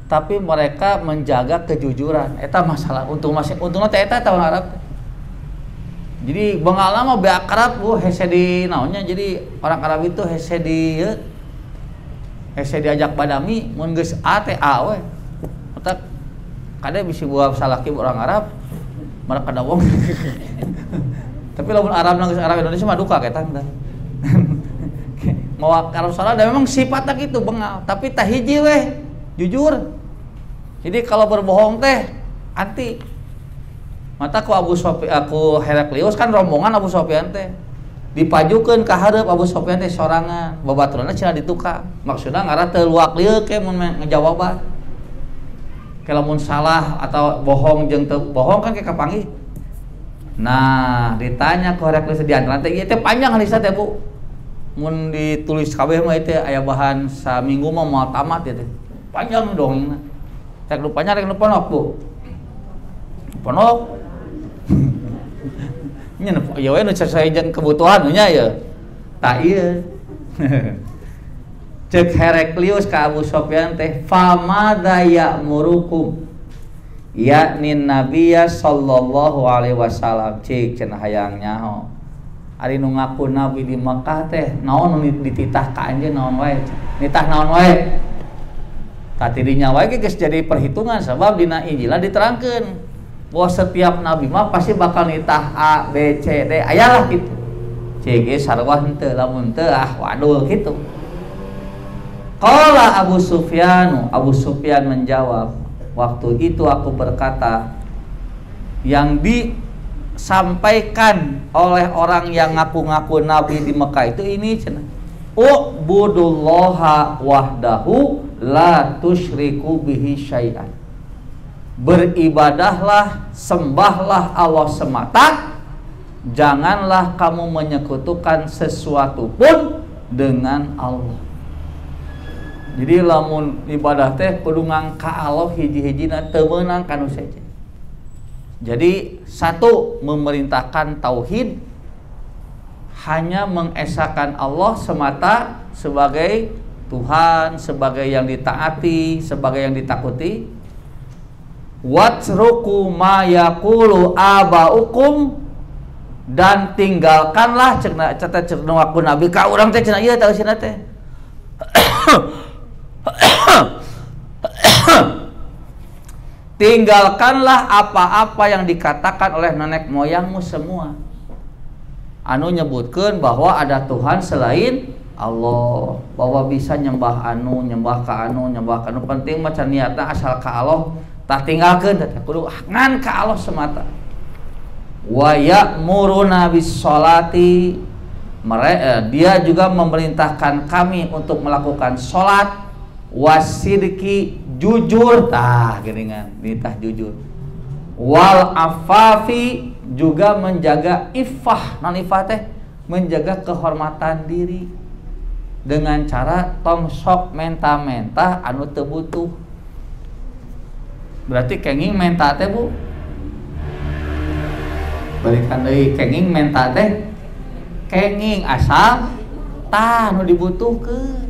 tapi mereka menjaga kejujuran. Eta masalah untungna teh eta orang Arab teh. Jadi bengal mah be akrab Bu hese di naonnya jadi orang Arab itu hese diajak badami mun geus A teh A we. Eta kade bisi buah salaki orang Arab mereka kadawong. Tapi lamun Arab nang Arab Indonesia mah duka eta tah. Mau Arab Saudi dan memang sifatnya gitu bengal, tapi tah hiji weh jujur. Jadi kalau berbohong teh anti. Mata ku Heraklius kan rombongan Abu Sofyan teh dipajukeun ka hareup Abu Sofyan teh sorangan, babaturanna cenah ditukang. Maksudna ngarah teu luak lieu ke mun ngajawaban. Kalamun salah atau bohong jeung teu bohong kan ke kapanggih. Nah, ditanya ku Heraklius di antara teh ieu teh panjang halisa teh Bu. Mun ditulis kabeh mah teh aya bahan saminggu mah moal tamat ya teh. Panjang dongengna. Rek lupanya rek nu ponok Bu. Ponok. Nya ya we nu sesuai jeung kebutuhan nya ya. Tah ieu. Cek Heraklius ka Abu Sufyan teh famadza ya'murukum yakni Nabiya sallallahu alaihi wasallam cik cenah hayang nyaho ari nu ngaku nabi di Mekah teh naon nu dititah ka anjeun naon wae nitah naon wae tatidinya wae geus jadi perhitungan sebab dina Injil diterangkeun bahwa setiap nabi mah pasti bakal nitah A B C D ayalah gitu cik ge sarua henteu lamun teu waduh gitu. Qala Abu Sufyan menjawab, waktu itu aku berkata, yang disampaikan oleh orang yang ngaku-ngaku nabi di Mekah itu ini cenah. U'budullaha wahdahu la tusyriku bihi syai'an. Beribadahlah, sembahlah Allah semata, janganlah kamu menyekutukan sesuatu pun dengan Allah. Jadi lamun ibadah teh kudu ngangka Allah hiji-hijina teu meunang kanu seje. Jadi satu memerintahkan tauhid hanya mengesahkan Allah semata sebagai Tuhan, sebagai yang ditaati, sebagai yang ditakuti. Watruku ma yaqulu abaukum dan tinggalkanlah cenah waktu Nabi ka urang teh cenah ieu tah cenah teh. Tinggalkanlah apa-apa yang dikatakan oleh nenek moyangmu semua. Anu nyebutkeun bahwa ada Tuhan selain Allah, bahwa bisa nyembah anu, nyembah ka anu, nyembah ka anu, penting macan niatna asal ka Allah, tah tinggalkeun teh kudu ngan ka Allah semata. Wa ya'muruna bis-sholati, dia juga memerintahkan kami untuk melakukan sholat, wasidki jujur, tah geuningan nitah jujur, wal afafi juga menjaga iffah, non iffah teh menjaga kehormatan diri dengan cara tong sok menta-menta anu teu butuh. Berarti kenging menta teh Bu, balikan deui kenging menta teh kenging asal tah nu dibutuhkeun.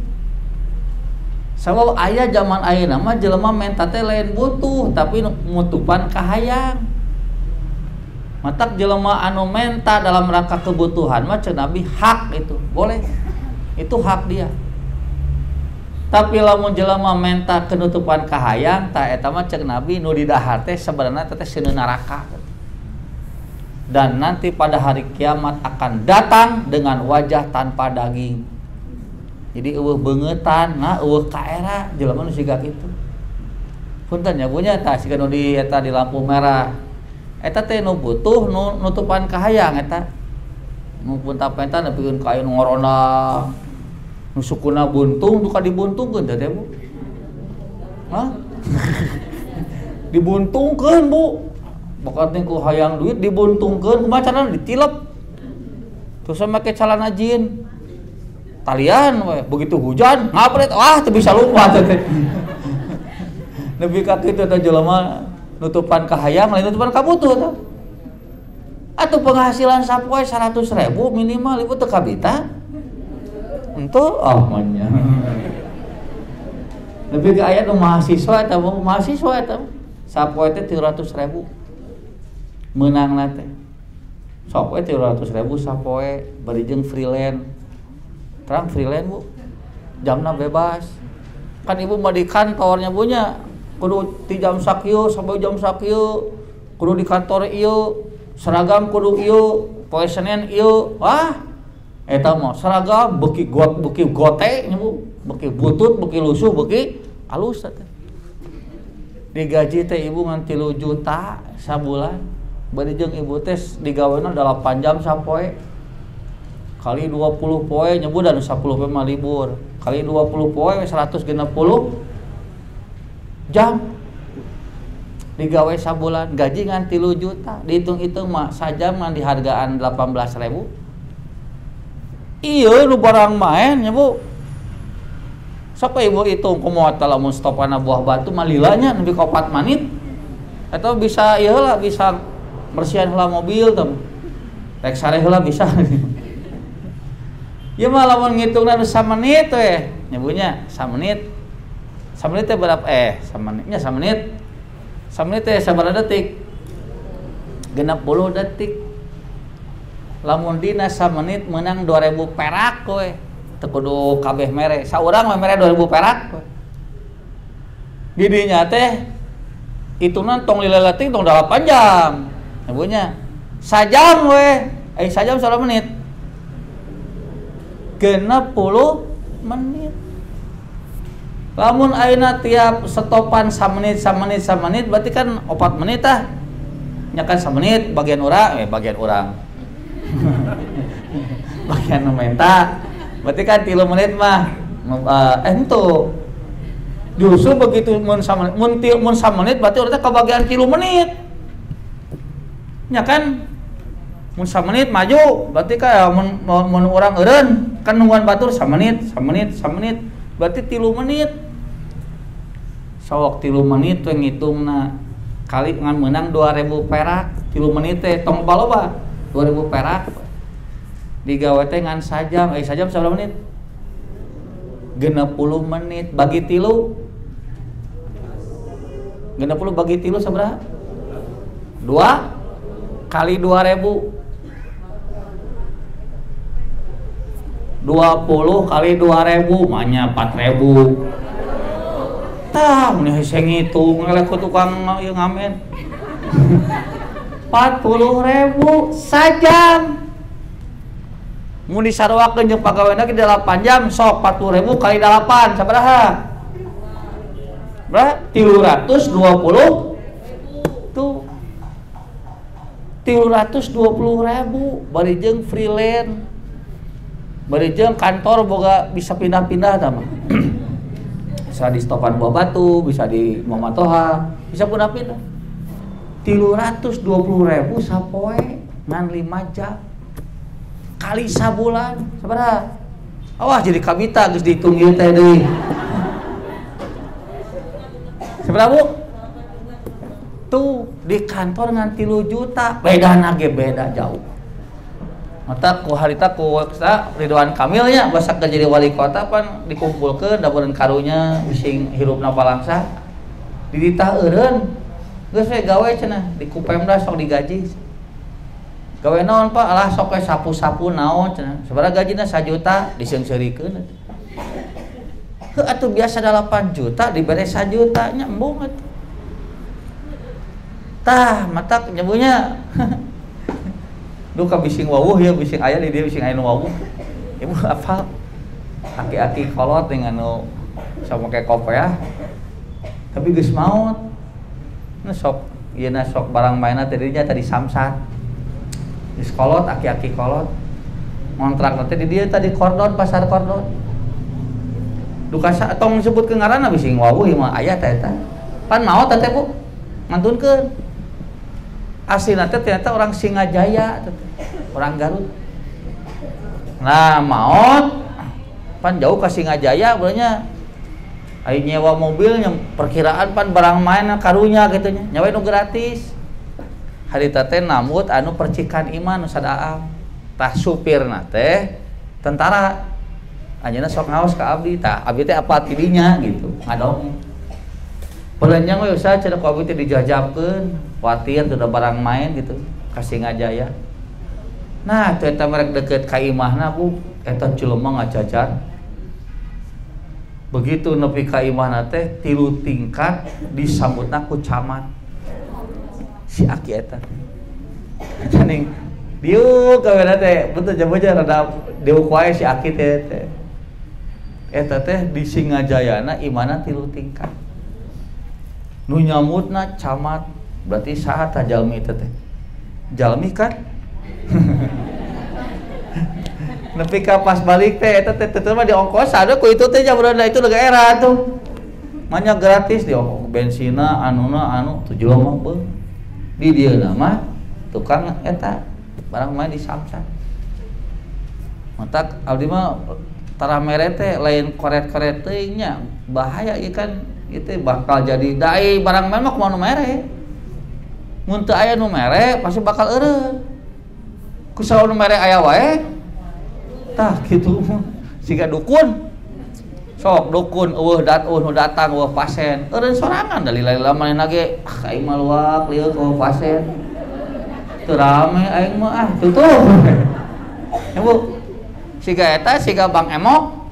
Sabab aya zaman ayeuna mah jelema menta teh lain butuh tapi mutupan kahayang. Matak jelema anu menta dalam rangka kebutuhan mah cenah Nabi hak itu, boleh. Itu hak dia. Tapi lamun jelema menta kenutupan kahayang tah eta mah cek Nabi nu di dahar teh sebenarnya teh seueur neraka. Dan nanti pada hari kiamat akan datang dengan wajah tanpa daging. Jadi eueuh beungetan, eueuh kaera jelema nu siga kitu. Punten nya punya tah siga nu di eta di lampu merah. Eta teh nu butuh nu nutupan kahayang eta. Nu punta-penta nepikeun ka aya nu ngorona. Nu sukuna buntung duka dibuntungkeun teh Bu. Hah? Dibuntungkeun Bu. Bakat ku hayang duit dibuntungkeun kumaha carana ditilep. Terus make calana jin. Talian we, begitu hujan ngapret wah teu bisa lupa teh. Nepi ka kitu teh jelema nutupan kahayang lain nutupan kabutuh teh. Atuh penghasilan sapoe 100.000 minimal ibu teu kabita. Entu manya. Nepi ka aya nu mahasiswa eta sapoe teh 300.000. Meunangna teh. Sapoe 300.000 sapoe bari jeung freelance. Terang freelance Bu, jamna bebas. Kan ibu mah di kantornya punya, kudu ti jam sakieu sampai jam sakieu, kudu di kantor ieu, seragam kudu ieu, poe Senin ieu. Wah, eta mah seragam beuki gote nya Bu, beuki butut, beuki lusuh, beuki alus teh. Digaji teh ibu ngan 3 juta sabulan. Bari jeung ibu teh digawena 8 jam sapoe. Kali 20 poe nyebu dan 10 poe mah libur. Kali 20 poe 160 jam. Digawe sabulan, gaji ngan 3 juta. Dihitung-hitung mah sajam ngan dihargaan 18.000. Iya nu barang main nya Bu. Sok ibu hitung kumaha tah lamun stopana buah batu malilanya nepi ka 4 menit. Atau bisa ieu lah bisa bersihan heula mobil teh. Rek sare heula bisa. Ya mah lamun ngitungna 3 menit we, nyebunya 3 menit. 3 menit teh berapa? 3 menitnya 3 menit. 3 menit teh sabaraha detik? 60 detik. Lamun dina 3 menit menang 2000 perak we. Teu kudu kabeh mere. Saurang mah mere 2000 perak we. Di dinya teh hitungna tong lileleting tong 8 jam. Nyebunya sajam we. Sajam 1 menit. 60 menit. Lamun ayeuna tiap stopan 3 menit berarti kan 4 menit tah. Nya kan 3 menit bagian urang. Bagian menta. Berarti kan 3 menit mah ento. Justru begitu mun 3 menit berarti urang teh kabagian 3 menit. Nya kan mun 3 menit maju berarti ka mun urang eureun kan nungguan batur 3 menit berarti 3 menit. Sok 3 menit we ngitungna kali ngan menang 2000 perak 3 menit teh tong baloba 2000 perak digawe teh ngan sajam sajam sabaraha menit 60 menit bagi 3 60 bagi 3 sabaraha 2 kali 2000 20 kali 2000 manya 4000 tah mun hese ngitung ngelek ku tukang ieu ngamen 40.000 sajam mun disarwakeun jeung pagawena ge 8 jam sok 40.000 kali 8 sabaraha berapa 320 tuh 320.000 bari jeung freelance bari jeung kantor boga bisa pindah-pindah tah mah. Bisa di stopan Buah Batu, bisa di Muhammad Toha, bisa pindah-pindah. 320.000 sapoe ngan 5 jam. Kali sabulan, sabaraha? Awas jadi kabita geus dihitung ieu teh deui. Sabaraha Bu? Tuh di kantor ngan 3 juta, bedana ge beda jauh. Mata ku harita ku Ridwan Kamil nya basak jadi wali kota pan dikumpulkeun dabureun karunya bising hirupna palangsa diditah eureun geus we gawe cenah di Kupemda sok digaji gawe naon Pak alah sok we sapu-sapu naon cenah sabaraha gajina 1 juta diseungseurikeun heuh atuh biasa 8 juta dibere 1 juta nya embung atuh tah mata nyebunya duka bising wawuh ya bising aya di dia bising aya nu wawuh ibu apa aki-aki kolot dengan nu sama kayak kopiah tapi geus maot na sok ieu na sok barang mainna tadinya tadi samsat geus kolot aki-aki kolot ngontrak teh di dia tadi kordon pasar kordon duka tong sebut ke ngaranna bising wawuh ieu mah aya teh eta pan maot teh Bu ngantunkeun aslinya ternyata orang Singajaya, orang Garut. Nah maot, pan jauh ke Singajaya, berarti ayo nyewa mobilnya, perkiraan pan barang main karunya gitunya, nyawa nu gratis. Hari teh namut anu percikan iman sadaam, tah supir teh tentara, anjeunna sok ngaos ka abdi, tah abdi teh apa tidinya gitu, ngadong. Pelenjang we usaha cenah ku abdi teh dijajabkeun, kuatir teu ada barang main gitu, ka Singajaya. Nah, teu eta merek deukeut ka imahna Bu, eta jelema ngajajar. Begitu nepi ka imahna teh 3 tingkat disambutna ku camat. Si aki eta. Eta ning dieu gaweana teh betul jaboja rada dieu wae si aki teh. Eta teh di Singajayana imahna 3 tingkat. Nu nyamutna camat berarti saha tah jalmi teh jalmi kan nepi ka pas balik teh eta teh mah di ongkos ada ku itu teh jabrana itu lega era tuh manya gratis di ongkos bensina anuna anu tuh jelema beung di dieu mah tukang eta barang main di samsat mata abdi mah tara mere teh lain koret-koret teuing nya bahaya ieu kan itu bakal jadi dai barang memang kumaha nu mere mun teu aya nu mere pasti bakal eureun ku saha nu mere aya wae tah kitu siga dukun sok dukun eueuh nu datang eueuh pasien eureun sorangan dalila manehna ge aing mah luak lieur eueuh pasien teu rame aing mah tutup ya Bu siga eta siga Bang Emok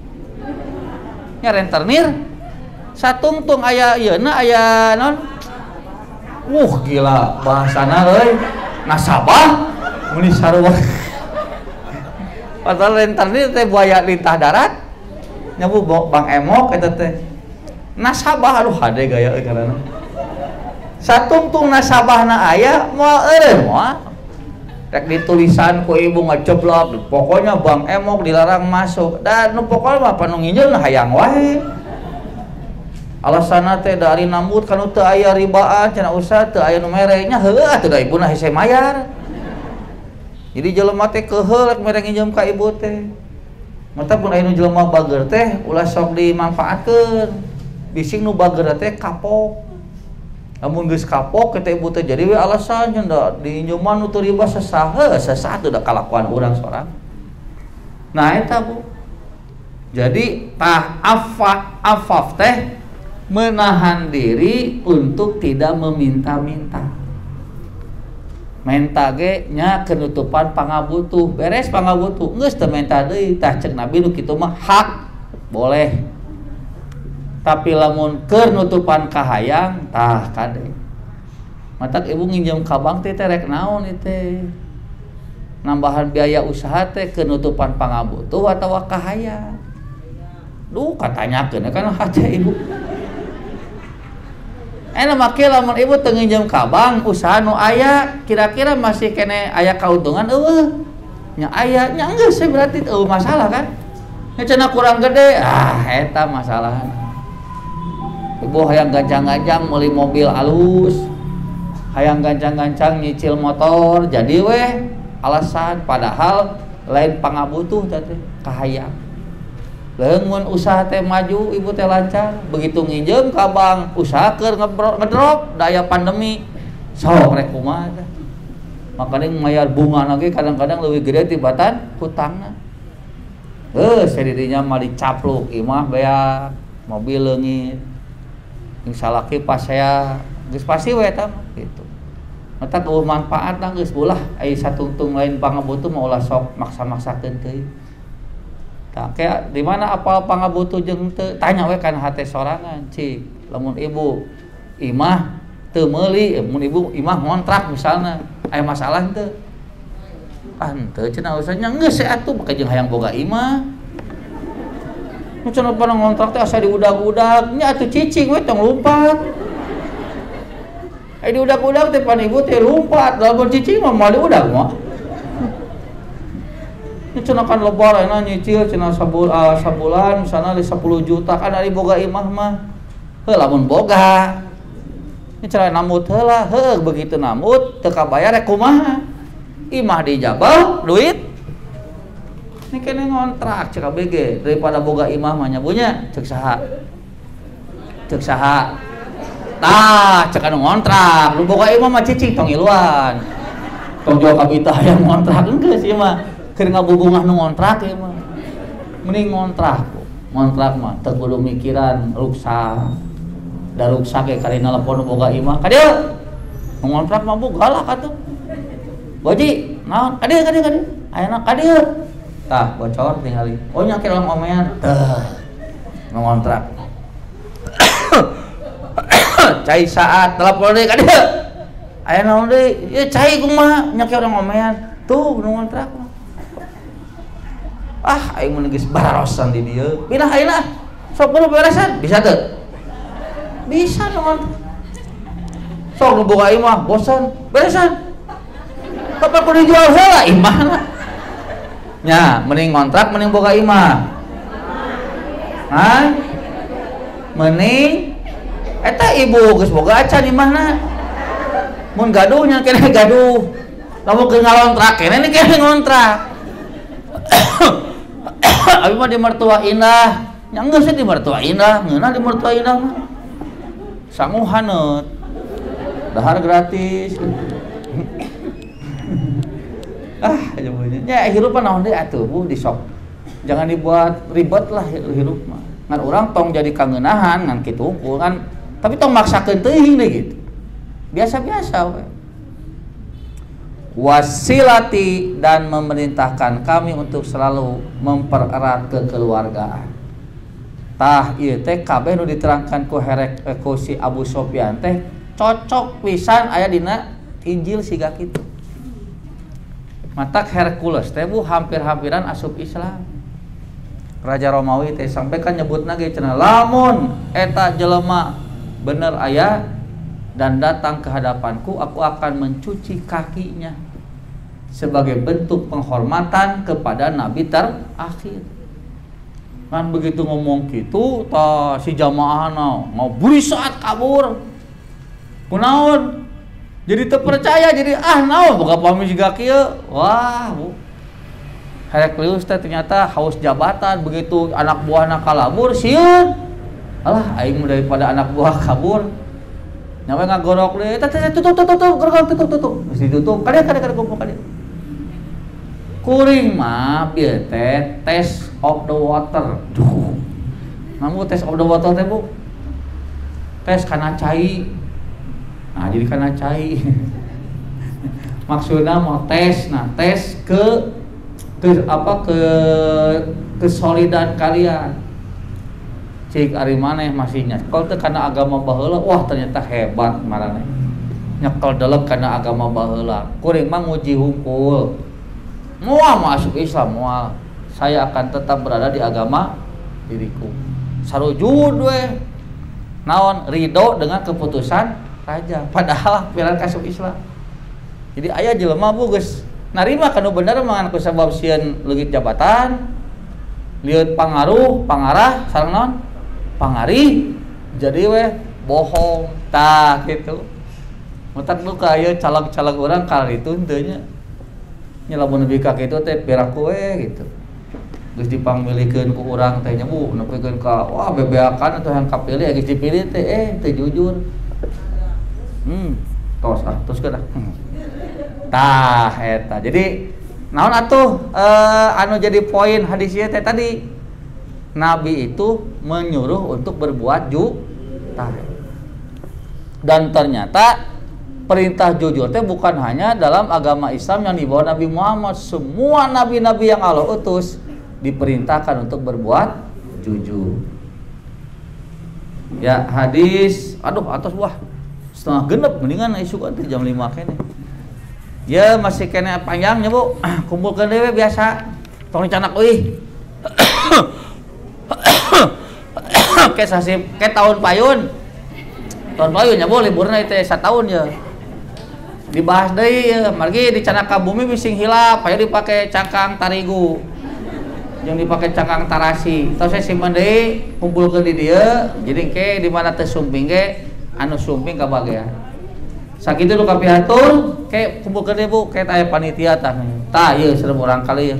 nya rentenir satungtung aya ieuna aya non gila bahasana euy nasabah muni sarua padahal rentenir teh buaya lintah darat nya Bu Bang Emok eta teh nasabah aduh hade gaya euy karana satungtung nasabahna aya moal eureun moal rek ditulisan ku ibu ngaceblok pokoknya Bang Emok dilarang masuk dan nu pokoknya mah panu nginjeun hayang wae alasanna teh dari nambut kanu teu aya ribaan cenah usah teu aya nu mere nya heueuh atuh da ibuna hese mayar jadi jelema teh keheul rek mere nginjem ka ibu teh mata pun aya nu jelema bager teh ulah sok dimanfaatkeun bising nu bager teh kapok amun geus kapok kita ibu teh jadi we alasan cenah diinjeman nu teu riba sesaha teu da kalakuan urang sorang nah eta Bu jadi tah afaf teh menahan diri untuk tidak meminta-minta menta ge nya kenutupan pangabutuh beres pangabutuh geus teu menta deui tah ceuk Nabi nu kitu mah hak boleh tapi lamun keur nutupan kahayang tah kade matak ibu nginjem ka bank teh rek naon teh nambahan biaya usaha teh kenutupan pangabutuh atawa kahayang duh katanyakeun kan hate ibu make lamun ibu teu nginjem ka bank usaha nu aya kira-kira masih kene aya kauntungan eueuh nya aya nya geus berarti eueuh masalah kan nya cenah kurang gede eta masalahna ibu hayang gancang-gancang meuli mobil alus hayang gancang-gancang nyicil motor jadi weh alasan padahal lain pangabutuh teh kahayang leungun usaha teh maju ibu teh lancar begitu nginjem ka bank usaha keur ngedrop daya pandemi sok rek kumaha teh makanya mayar bunga lagi kadang-kadang leuwih gede tibatan hutangna sedidinya mah dicapluk imah beak mobil leungit insalaki pas saya geus pasti we eta gitu eta eueuh manfaatna geus ulah aya satungtung lain pangabutuh mah ulah sok maksa-maksakeun teuing tah kayak di mana apal pangabutuh jeung teu tanya we kana hate sorangan cik lamun ibu imah teu meuli mun ibu imah ngontrak misalna aya masalah teu teu cenah usahnya geus atuh make jeung hayang boga imah nu cenah pana ngontrak teh asa diudag-udag nya atuh cicing we tong lumpat ai diudag-udag teh pan ibu teh lumpat lamun cicing mah moal diudag mah ini cenah kan lebar enak nyicil cenah sabulan misalnya 10 juta kan ari boga imah mah heuh lamun boga ini cenah namut heula begitu namut teu kabayar rek kumaha imah dijabal duit ini kene ngontrak cek ABG daripada boga imah mah nya bunya cek saha tah cek anu ngontrak lu boga imah mah cicing tong iluan tong jual kabita hayang ngontrak enggeus ieu mah keur ngabubungah nu ngontrak ieu mah mending ngontrak mah teu kudu mikiran ruksa da ruksa ge karina lepon boga imah ka dieu nu ngontrak mah boga lah katuh boji naon ka dieu ayeuna ka dieu tah bocor tingali oh nya keur omean teh nu ngontrak cai saat telepon deui ka dieu aya naon deui ieu cai kumaha nya keur omean tuh nu ngontrak aing mun geus bararosan di dieu pindah ayeuna sok kudu beresan bisa teu bisa nu sok nu boga imah bosan beresan kapan kudu dijual heula imahna nya mending ngontrak mending boga imah mending eta ibu geus boga acan imahna mun gaduh nya keneh gaduh lamun keur ngalontrak keneh kene ngontrak Abi mah di mertua indah. Nya geus di mertua indah, ngeunah di mertua indah mah. Sangu haneut. Dahar gratis. Aja bunyi. Nya hirupan naon deui atuh Bu di sok. Jangan dibuat ribet lah hirup mah. Ngan urang tong jadi kangeunahan ngan kitu unggul kan. Tapi tong maksakeun teuing deh gitu. Biasa-biasa we. Wasilati dan memerintahkan kami untuk selalu mempererat kekeluargaan. Tah ieu teh kabeh nu diterangkan ku ku si Abu Sufyan teh cocok pisan aya dina Injil siga kitu. Matak Hercules teh Bu hampir-hampiran asup Islam. Raja Romawi teh sampai kan nyebutna ge cenah lamun eta jelema bener aya dan datang ke hadapanku, aku akan mencuci kakinya sebagai bentuk penghormatan kepada Nabi terakhir. Kan begitu ngomong gitu, si jamaah mau buri saat kabur. Kunaon? Jadi terpercaya, jadi naon boga pami siga kieu. Wah, Bu. Heraklius teh ternyata haus jabatan, begitu anak buahna kalabur sieun. Alah aing daripada anak buah kabur. Nyawa ngagorok deh, tutup, gerbang tutup, mesti tutup, kadang kumpul kadang. Kuring mah bieu teh test of the water. Duh. Namun test of the water teh Bu. Tes kana cai. Nah, jadi kana cai. Maksudnya mau tes, tes ke kesolidan kalian. Cik ari maneh masih nyekel teh kana agama baheula, wah ternyata hebat marane. Nyekel deuleuh kana agama baheula. Kuring mah nguji hungkul. Moal masuk Islam, moal. Saya akan tetap berada di agama diriku. Sarujud we. Naon ridho dengan keputusan raja. Padahal pilar kasuk Islam. Jadi aya jelema Bu geus narima kanu bener mangan ku sabab sieun leungit jabatan, lieur pangaruh, pangarah, sareng naon? Pangari. Jadi we bohong. Tah gitu. Mutak nu ka ieu caleg-caleg urang kali itu teu nya. Nya lamun nepi ka kitu teh piraku we gitu. Geus dipangmilikeun ku urang teh nya Bu, nepikeun ka wah bebeakan atuh yang kapilih geus dipilih teh teu jujur. Teruskeun dah. Tah eta. Jadi naon atuh anu jadi poin hadis ieu teh tadi? Nabi itu menyuruh untuk berbuat jujur. Dan ternyata perintah jujur teh bukan hanya dalam agama Islam yang dibawa Nabi Muhammad. Semua nabi-nabi yang Allah utus diperintahkan untuk berbuat jujur. Ya hadis, atas wah setengah genep mendingan isu kan jam 5 kene. Ya masih kene panjangnya Bu. Kumpulkeun dewe biasa. Tong dicanak euy. Kayak tahun payun ya Bu, liburna itu 1 tahun ya. Dibahas deui ya, margi di Canaka Bumi bising hilap, aya dipake cangkang tarigu. Yang dipake cangkang tarasi. Tos saya simpen deui, kumpulkeun di dieu, jadi engke di mana teu sumping ge anu sumping kabagean. Sakitu nu kapihatur, ke kumpulkeun deui Bu, ke aya panitia tah. Tah ieu sareng urang kali ya.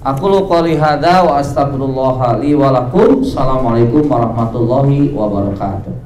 Aku qouli hadza wa astaghfirullah li wa lakum. Assalamualaikum warahmatullahi wabarakatuh.